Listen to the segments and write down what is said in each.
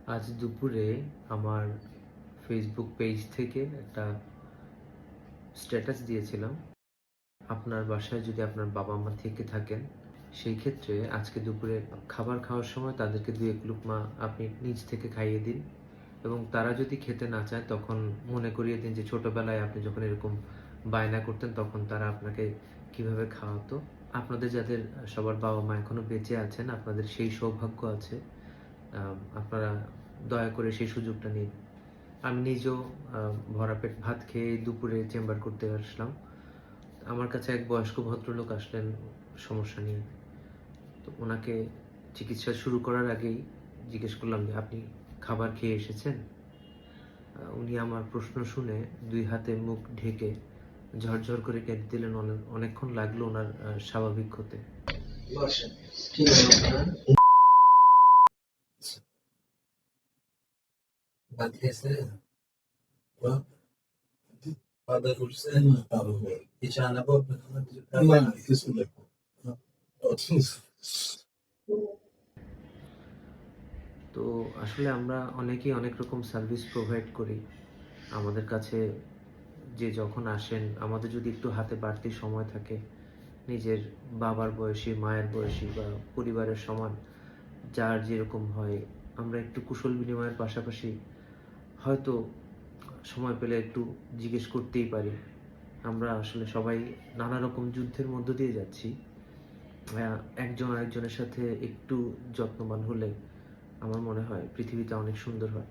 আজ দুপুরে আমার ফেসবুক পেজ থেকে একটা স্ট্যাটাস দিয়েছিলাম। আপনার বাসায় যদি আপনার বাবা-মা থেকে থাকেন, সেই ক্ষেত্রে আজকে দুপুরে খাবার খাওয়ার সময় তাদেরকে ২-১ লুকমা আপনি নিজ থেকে খাইয়ে দিন এবং তারা যদি খেতে না চায় তখন মনে করিয়ে দিন যে ছোটবেলায় আপনি যখন এরকম বায়না করতেন তখন তারা আপনাকে কিভাবে খাওয়াতো। আপনাদের যাদের সবার বাবা-মা এখনো বেঁচে আছেন, আপনাদের সেই সৌভাগ্য আছে। আপনারা দয়া করে সেই সুযোগটা নিন। আমি নিজেও ভরা পেট ভাত খেয়ে দুপুরে চেম্বার করতে আসলাম। আমার কাছে এক বয়স্ক ভদ্রলোক আসলেন সমস্যা নিয়ে। তো উনাকে চিকিৎসা শুরু করার আগেই জিজ্ঞেস করলাম যে, "আপনি খাবার খেয়ে এসেছেন?" উনি আমার প্রশ্ন শুনে ২ হাতে মুখ ঢেকে ঝরঝর করে কেঁদে দিলেন। অনেকক্ষণ লাগলো উনার স্বাভাবিক হতে। ভাত খেয়েছেন? খাওয়া করছেন? কিছু আনাবো? না, কিছু লাগবে না। তো আসলে আমরা অনেকেই অনেক রকম সার্ভিস প্রোভাইড করি। আমাদের কাছে যে যখন আসেন, আমাদের যদি একটু হাতে বাড়তি সময় থাকে, নিজের বাবার বয়সী, মায়ের বয়সী বা পরিবারের সমান যার যেরকম হয়, আমরা একটু কুশল বিনিময়ের পাশাপাশি হয়তো সময় পেলে একটু জিজ্ঞেস করতেই পারি। আমরা আসলে সবাই নানা রকম যুদ্ধের মধ্য দিয়ে যাচ্ছি। একজন আরেকজনের সাথে একটু যত্নবান হলে আমার মনে হয় পৃথিবীটা অনেক সুন্দর হয়।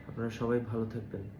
আপনারা সবাই ভালো থাকবেন।